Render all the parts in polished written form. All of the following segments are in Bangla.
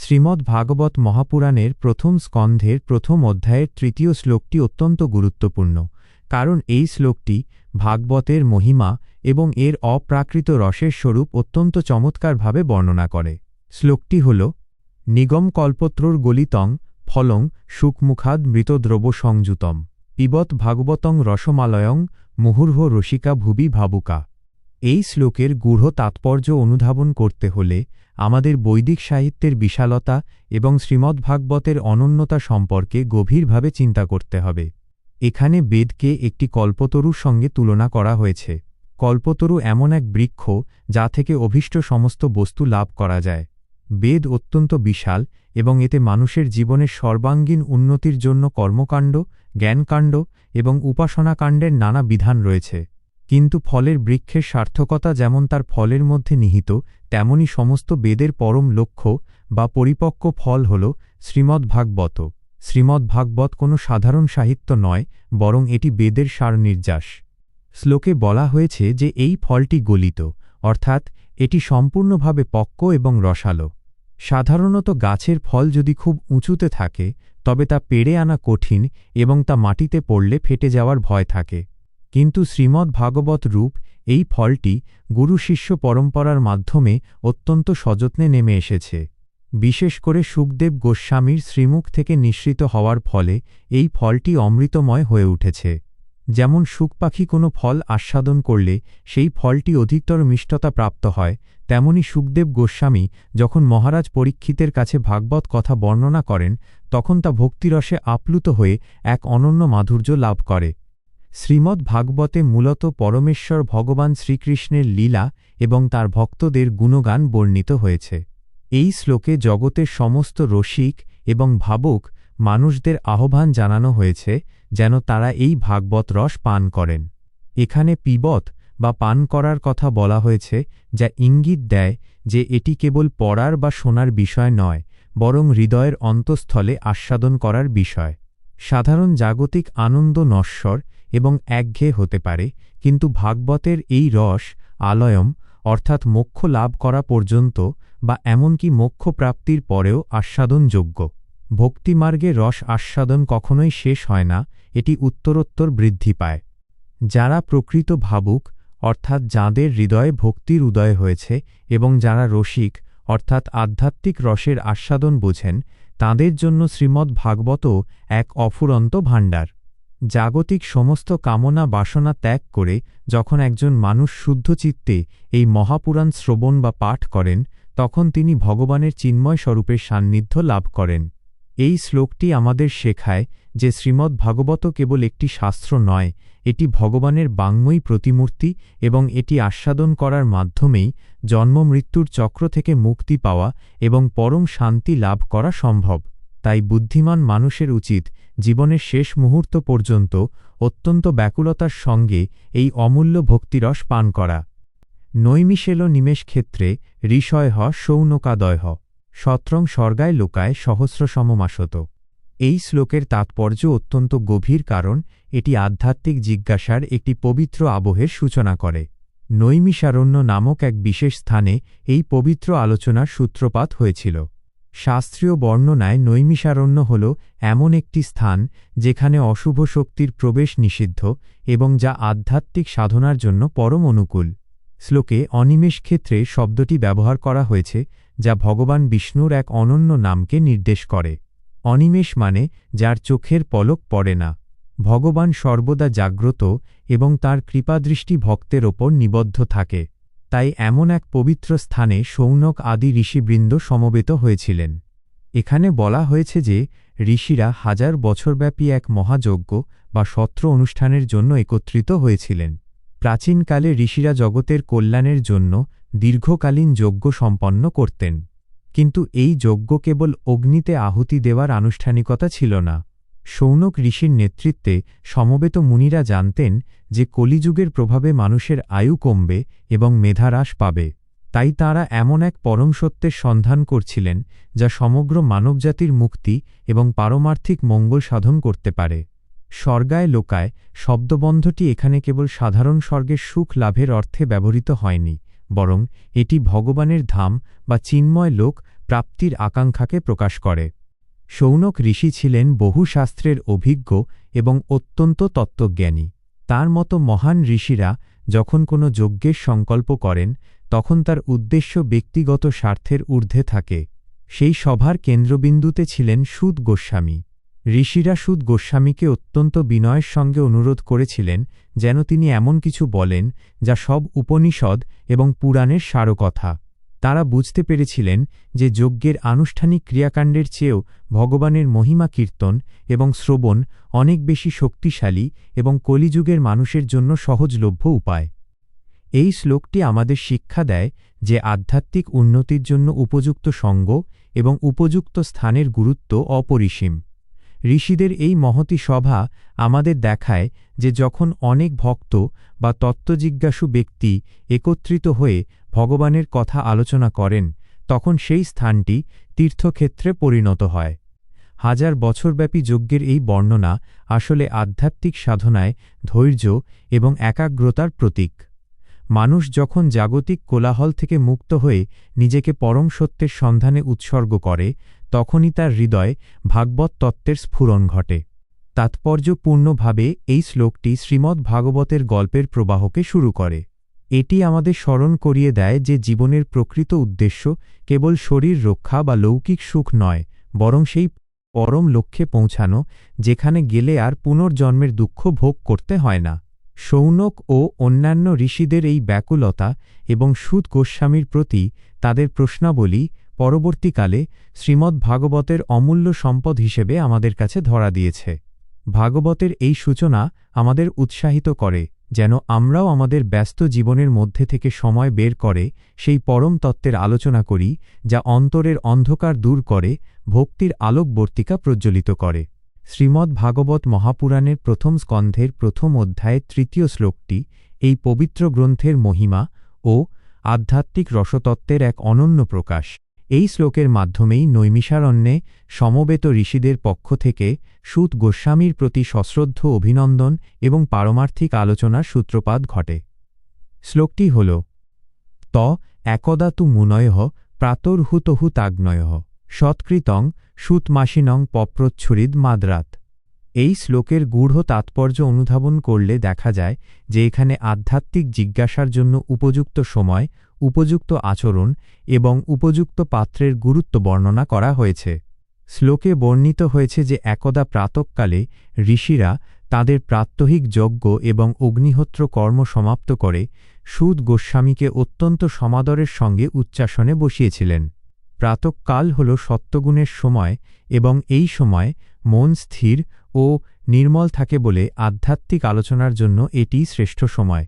শ্রীমদ্ ভাগবত মহাপুরাণের প্রথম স্কন্ধের প্রথম অধ্যায়ের তৃতীয় শ্লোকটি অত্যন্ত গুরুত্বপূর্ণ, কারণ এই শ্লোকটি ভাগবতের মহিমা এবং এর অপ্রাকৃত রসের স্বরূপ অত্যন্ত চমৎকারভাবে বর্ণনা করে। শ্লোকটি হল, নিগম কল্পত্রর গলিতং ফলং শুকমুখাদ মৃতদ্রব সংযুতম পিবত ভাগবতং রসমালয়ং মুহুর্হ রসিকা ভুবি ভাবুকা। এই শ্লোকের গূঢ় তাৎপর্য অনুধাবন করতে হলে আমাদের বৈদিক সাহিত্যের বিশালতা এবং শ্রীমদ্ভাগবতের অনন্যতা সম্পর্কে গভীরভাবে চিন্তা করতে হবে। এখানে বেদকে একটি কল্পতরুর সঙ্গে তুলনা করা হয়েছে। কল্পতরু এমন এক বৃক্ষ যা থেকে অভীষ্ট সমস্ত বস্তু লাভ করা যায়। বেদ অত্যন্ত বিশাল এবং এতে মানুষের জীবনের সর্বাঙ্গীন উন্নতির জন্য কর্মকাণ্ড, জ্ঞানকাণ্ড এবং উপাসনাকাণ্ডের নানা বিধান রয়েছে। কিন্তু ফলের বৃক্ষের সার্থকতা যেমন তার ফলের মধ্যে নিহিত, তেমনি সমস্ত বেদের পরম লক্ষ্য বা পরিপক্ক ফল হল শ্রীমদ্ভাগবত। শ্রীমদ্ভাগবত কোনো সাধারণ সাহিত্য নয়, বরং এটি বেদের সারনির্যাস। শ্লোকে বলা হয়েছে যে এই ফলটি গলিত, অর্থাৎ এটি সম্পূর্ণভাবে পক্ক এবং রসালো। সাধারণত গাছের ফল যদি খুব উঁচুতে থাকে তবে তা পেড়ে আনা কঠিন এবং তা মাটিতে পড়লে ফেটে যাওয়ার ভয় থাকে। কিন্তু শ্রীমদ্ভাগবত রূপ এই ফলটি গুরু শিষ্য পরম্পরার মাধ্যমে অত্যন্ত সযত্নে নেমে এসেছে। বিশেষ করে শুকদেব গোস্বামীর শ্রীমুখ থেকে নিঃসৃত হওয়ার ফলে এই ফলটি অমৃতময় হয়ে উঠেছে। যেমন শুক পাখি কোনো ফল আস্বাদন করলে সেই ফলটি অধিকতর মিষ্টতা প্রাপ্ত হয়, তেমনি শুকদেব গোস্বামী যখন মহারাজ পরীক্ষিতের কাছে ভাগবত কথা বর্ণনা করেন তখন তা ভক্তিরসে আপ্লুত হয়ে এক অনন্য মাধুর্য লাভ করে। শ্রীমদ্ ভাগবতে মূলত পরমেশ্বর ভগবান শ্রীকৃষ্ণের লীলা এবং তার ভক্তদের গুণগান বর্ণিত হয়েছে। এই শ্লোকে জগতের সমস্ত রসিক এবং ভাবুক মানুষদের আহ্বান জানানো হয়েছে যেন তারা এই ভাগবত রস পান করেন। এখানে পিবত বা পান করার কথা বলা হয়েছে, যা ইঙ্গিত দেয় যে এটি কেবল পড়ার বা শোনার বিষয় নয়, বরং হৃদয়ের অন্তঃস্থলে আস্বাদন করার বিষয়। সাধারণ জাগতিক আনন্দ নশ্বর এবং একঘেয়ে হতে পারে, কিন্তু ভাগবতের এই রস আলয়ম অর্থাৎ মোক্ষ লাভ করা পর্যন্ত বা এমনকি মোক্ষ প্রাপ্তির পরেও আস্বাদনযোগ্য। ভক্তিমার্গে রস আস্বাদন কখনোই শেষ হয় না, এটি উত্তরোত্তর বৃদ্ধি পায়। যারা প্রকৃত ভাবুক অর্থাৎ যাঁদের হৃদয়ে ভক্তির উদয় হয়েছে এবং যারা রসিক অর্থাৎ আধ্যাত্মিক রসের আস্বাদন বোঝেন, তাঁদের জন্য শ্রীমদ্ ভাগবতও এক অফুরন্ত ভাণ্ডার। জাগতিক সমস্ত কামনা বাসনা ত্যাগ করে যখন একজন মানুষ শুদ্ধচিত্তে এই মহাপুরাণ শ্রবণ বা পাঠ করেন, তখন তিনি ভগবানের চিন্ময় স্বরূপের সান্নিধ্য লাভ করেন। এই শ্লোকটি আমাদের শেখায় যে শ্রীমদ্ ভাগবত কেবল একটি শাস্ত্র নয়, এটি ভগবানের বাঙ্ময়ী প্রতিমূর্তি এবং এটি আস্বাদন করার মাধ্যমেই জন্মমৃত্যুর চক্র থেকে মুক্তি পাওয়া এবং পরম শান্তি লাভ করা সম্ভব। তাই বুদ্ধিমান মানুষের উচিত জীবনের শেষ মুহূর্ত পর্যন্ত অত্যন্ত ব্যাকুলতার সঙ্গে এই অমূল্য ভক্তিরস পান করা। নৈমিষেল নিমেষ ক্ষেত্রে ঋষয়ঃ সৌনকাদয়ঃ সত্রং স্বর্গায় লোকায় সহস্রসমমাসত। এই শ্লোকের তাৎপর্য অত্যন্ত গভীর, কারণ এটি আধ্যাত্মিক জিজ্ঞাসার একটি পবিত্র আবহের সূচনা করে। নৈমিষারণ্য নামক এক বিশেষ স্থানে এই পবিত্র আলোচনার সূত্রপাত হয়েছিল। শাস্ত্রীয় বর্ণনায় নৈমিষারণ্য হল এমন একটি স্থান যেখানে অশুভ শক্তির প্রবেশ নিষিদ্ধ এবং যা আধ্যাত্মিক সাধনার জন্য পরম অনুকূল। শ্লোকে অনিমেষ ক্ষেত্রে শব্দটি ব্যবহার করা হয়েছে, যা ভগবান বিষ্ণুর এক অনন্য নামকে নির্দেশ করে। অনিমেষ মানে যার চোখের পলক পড়ে না। ভগবান সর্বদা জাগ্রত এবং তাঁর কৃপাদৃষ্টি ভক্তের ওপর নিবদ্ধ থাকে। তাই এমন এক পবিত্র স্থানে শৌনক আদি ঋষিবৃন্দ সমবেত হয়েছিলেন। এখানে বলা হয়েছে যে ঋষিরা 1000 বছরব্যাপী এক মহাযজ্ঞ বা সত্র অনুষ্ঠানের জন্য একত্রিত হয়েছিলেন। প্রাচীনকালে ঋষিরা জগতের কল্যাণের জন্য দীর্ঘকালীন যজ্ঞ সম্পন্ন করতেন, কিন্তু এই যজ্ঞ কেবল অগ্নিতে আহুতি দেওয়ার আনুষ্ঠানিকতা ছিল না। শৌনক ঋষির নেতৃত্বে সমবেত মুনিরা জানতেন যে কলিযুগের প্রভাবে মানুষের আয়ু কমবে এবং মেধা হ্রাস পাবে। তাই তাঁরা এমন এক পরম সত্যের সন্ধান করছিলেন যা সমগ্র মানবজাতির মুক্তি এবং পারমার্থিক মঙ্গল সাধন করতে পারে। স্বর্গায় লোকায় শব্দবন্ধটি এখানে কেবল সাধারণ স্বর্গের সুখ লাভের অর্থে ব্যবহৃত হয়নি, বরং এটি ভগবানের ধাম বা চিন্ময় লোক প্রাপ্তির আকাঙ্ক্ষাকে প্রকাশ করে। শৌনক ঋষি ছিলেন বহু শাস্ত্রের অভিজ্ঞ এবং অত্যন্ত তত্ত্বজ্ঞানী। তার মতো মহান ঋষিরা যখন কোনো যজ্ঞের সংকল্প করেন, তখন তার উদ্দেশ্য ব্যক্তিগত স্বার্থের ঊর্ধ্বে থাকে। সেই সভার কেন্দ্রবিন্দুতে ছিলেন সুত গোস্বামী। ঋষিরা সুত গোস্বামীকে অত্যন্ত বিনয়ের সঙ্গে অনুরোধ করেছিলেন যেন তিনি এমন কিছু বলেন যা সব উপনিষদ এবং পুরাণের সারকথা। তারা বুঝতে পেরেছিলেন যে যজ্ঞের আনুষ্ঠানিক ক্রিয়াকাণ্ডের চেয়েও ভগবানের মহিমা কীর্তন এবং শ্রবণ অনেক বেশি শক্তিশালী এবং কলিযুগের মানুষের জন্য সহজলভ্য উপায়। এই শ্লোকটি আমাদের শিক্ষা দেয় যে আধ্যাত্মিক উন্নতির জন্য উপযুক্ত সঙ্গ এবং উপযুক্ত স্থানের গুরুত্ব অপরিসীম। ঋষিদের এই মহতী সভা আমাদের দেখায় যে যখন অনেক ভক্ত বা তত্ত্বজিজ্ঞাসু ব্যক্তি একত্রিত হয়ে ভগবানের কথা আলোচনা করেন, তখন সেই স্থানটি তীর্থক্ষেত্রে পরিণত হয়। হাজার বছরব্যাপী যজ্ঞের এই বর্ণনা আসলে আধ্যাত্মিক সাধনায় ধৈর্য এবং একাগ্রতার প্রতীক। মানুষ যখন জাগতিক কোলাহল থেকে মুক্ত হয়ে নিজেকে পরম সত্যের সন্ধানে উৎসর্গ করে, তখনই তার হৃদয়ে ভাগবত তত্ত্বের স্ফুরণ ঘটে। তাৎপর্যপূর্ণভাবে এই শ্লোকটি শ্রীমদ্ ভাগবতের গল্পের প্রবাহকে শুরু করে। এটি আমাদের স্মরণ করিয়ে দেয় যে জীবনের প্রকৃত উদ্দেশ্য কেবল শরীর রক্ষা বা লৌকিক সুখ নয়, বরং সেই পরম লক্ষ্যে পৌঁছানো যেখানে গেলে আর পুনর্জন্মের দুঃখ ভোগ করতে হয় না। শৌনক ও অন্যান্য ঋষিদের এই ব্যাকুলতা এবং সুত গোস্বামীর প্রতি তাদের প্রশ্নাবলী পরবর্তীকালে শ্রীমদ্ ভাগবতের অমূল্য সম্পদ হিসেবে আমাদের কাছে ধরা দিয়েছে। ভাগবতের এই সূচনা আমাদের উৎসাহিত করে যেন আমরাও আমাদের ব্যস্ত জীবনের মধ্যে থেকে সময় বের করে সেই পরম তত্ত্বের আলোচনা করি, যা অন্তরের অন্ধকার দূর করে, ভক্তির আলোকবর্তিকা প্রজ্জ্বলিত করে। শ্রীমদ্ ভাগবত মহাপুরাণের প্রথম স্কন্ধের প্রথম অধ্যায়ের ৩য় শ্লোকটি এই পবিত্র গ্রন্থের মহিমা ও আধ্যাত্মিক রসতত্ত্বের এক অনন্য প্রকাশ। এই শ্লোকের মাধ্যমেই নৈমিষারণ্যে সমবেত ঋষিদের পক্ষ থেকে সুত গোস্বামীর প্রতি সশ্রদ্ধ অভিনন্দন এবং পারমার্থিক আলোচনার সূত্রপাত ঘটে। শ্লোকটি হল ত একদা তু মুনয়ঃ প্রাতর্হুতহুতাগ্নয়ঃ সৎকৃতং সুতমাসিনং পপ্রচ্ছুরিদ মাদরাত। এই শ্লোকের গূঢ় তাৎপর্য অনুধাবন করলে দেখা যায় যে এখানে আধ্যাত্মিক জিজ্ঞাসার জন্য উপযুক্ত সময়, উপযুক্ত আচরণ এবং উপযুক্ত পাত্রের গুরুত্ব বর্ণনা করা হয়েছে। শ্লোকে বর্ণিত হয়েছে যে একদা প্রাতঃকালে ঋষিরা তাঁদের প্রাত্যহিক যজ্ঞ এবং অগ্নিহোত্র কর্ম সমাপ্ত করে সুত গোস্বামীকে অত্যন্ত সমাদরের সঙ্গে উচ্চাসনে বসিয়েছিলেন। প্রাতঃকাল হল সত্যগুণের সময় এবং এই সময় মন স্থির ও নির্মল থাকে বলে আধ্যাত্মিক আলোচনার জন্য এটিই শ্রেষ্ঠ সময়।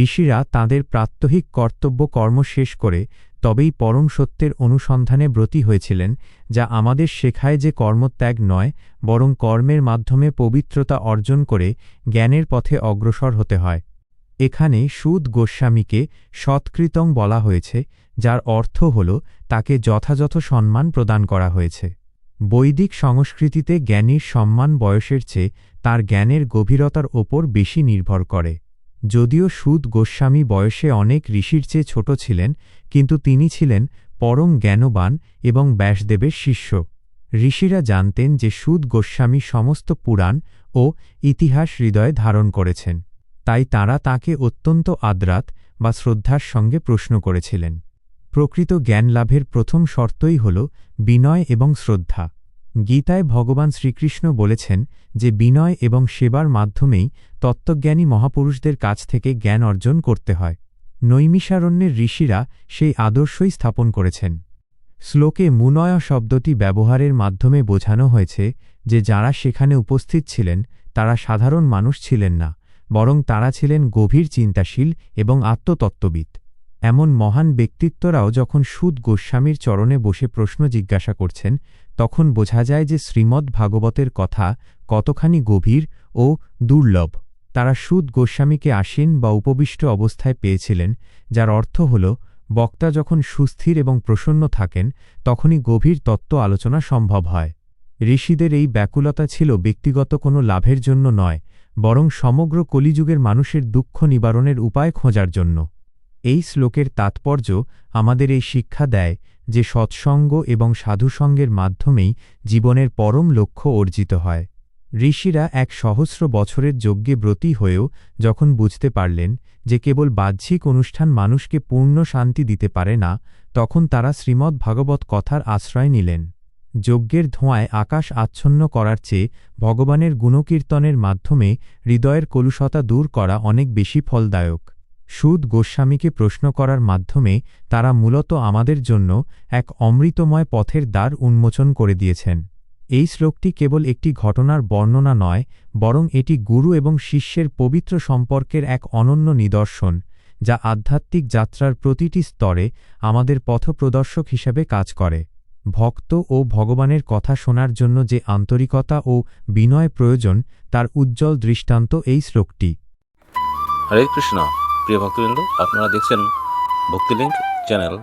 ঋষিরা তাঁদের প্রাত্যহিক কর্তব্য কর্ম শেষ করে তবেই পরম সত্যের অনুসন্ধানে ব্রতী হয়েছিলেন, যা আমাদের শেখায় যে কর্মত্যাগ নয়, বরং কর্মের মাধ্যমে পবিত্রতা অর্জন করে জ্ঞানের পথে অগ্রসর হতে হয়। এখানে সুত গোস্বামীকে সৎকৃতং বলা হয়েছে, যার অর্থ হল তাকে যথাযথ সম্মান প্রদান করা হয়েছে। বৈদিক সংস্কৃতিতে জ্ঞানীর সম্মান বয়সের চেয়ে তার জ্ঞানের গভীরতার ওপর বেশি নির্ভর করে। যদিও সুত গোস্বামী বয়সে অনেক ঋষির চেয়ে ছোট ছিলেন, কিন্তু তিনি ছিলেন পরম জ্ঞানবান এবং ব্যাসদেবের শিষ্য। ঋষিরা জানতেন যে সুত গোস্বামী সমস্ত পুরাণ ও ইতিহাস হৃদয়ে ধারণ করেছেন, তাই তাঁরা তাঁকে অত্যন্ত আদরাত বা শ্রদ্ধার সঙ্গে প্রশ্ন করেছিলেন। প্রকৃত জ্ঞান লাভের প্রথম শর্তই হল বিনয় এবং শ্রদ্ধা। গীতায় ভগবান শ্রীকৃষ্ণ বলেছেন যে বিনয় এবং সেবার মাধ্যমেই তত্ত্বজ্ঞানী মহাপুরুষদের কাছ থেকে জ্ঞান অর্জন করতে হয়। নৈমিষারণ্যের ঋষিরা সেই আদর্শই স্থাপন করেছেন। শ্লোকে মুনয় শব্দটি ব্যবহারের মাধ্যমে বোঝানো হয়েছে যে যাঁরা সেখানে উপস্থিত ছিলেন তারা সাধারণ মানুষ ছিলেন না, বরং তাঁরা ছিলেন গভীর চিন্তাশীল এবং আত্মতত্ত্ববিদ। এমন মহান ব্যক্তিত্বরাও যখন সুত গোস্বামীর চরণে বসে প্রশ্ন জিজ্ঞাসা করছেন, তখন বোঝা যায় যে শ্রীমদ্ ভাগবতের কথা কতখানি গভীর ও দুর্লভ। তারা সুত গোস্বামীকে আসীন বা উপবিষ্ট অবস্থায় পেয়েছিলেন, যার অর্থ হল বক্তা যখন সুস্থির এবং প্রসন্ন থাকেন তখনই গভীর তত্ত্ব আলোচনা সম্ভব হয়। ঋষিদের এই ব্যাকুলতা ছিল ব্যক্তিগত কোনো লাভের জন্য নয়, বরং সমগ্র কলিযুগের মানুষের দুঃখ নিবারণের উপায় খোঁজার জন্য। এই শ্লোকের তাৎপর্য আমাদের এই শিক্ষা দেয় যে সৎসঙ্গ এবং সাধুসঙ্গের মাধ্যমেই জীবনের পরম লক্ষ্য অর্জিত হয়। ঋষিরা 100 বছরের যজ্ঞে ব্রতী হয়েও যখন বুঝতে পারলেন যে কেবল বাহ্যিক অনুষ্ঠান মানুষকে পূর্ণ শান্তি দিতে পারে না, তখন তারা শ্রীমদ্ ভাগবত কথার আশ্রয় নিলেন। যজ্ঞের ধোঁয়ায় আকাশ আচ্ছন্ন করার চেয়ে ভগবানের গুণকীর্তনের মাধ্যমে হৃদয়ের কলুষতা দূর করা অনেক বেশি ফলদায়ক। সুদ গোস্বামীকে প্রশ্ন করার মাধ্যমে তারা মূলত আমাদের জন্য এক অমৃতময় পথের দ্বার উন্মোচন করে দিয়েছেন। এই শ্লোকটি কেবল একটি ঘটনার বর্ণনা নয়, বরং এটি গুরু এবং শিষ্যের পবিত্র সম্পর্কের এক অনন্য নিদর্শন, যা আধ্যাত্মিক যাত্রার প্রতিটি স্তরে আমাদের পথপ্রদর্শক হিসেবে কাজ করে। ভক্ত ও ভগবানের কথা শোনার জন্য যে আন্তরিকতা ও বিনয় প্রয়োজন, তার উজ্জ্বল দৃষ্টান্ত এই শ্লোকটি। হরে কৃষ্ণ। প্রিয় ভক্তবৃন্দ, আপনারা দেখছেন ভক্তিলিঙ্ক চ্যানেল।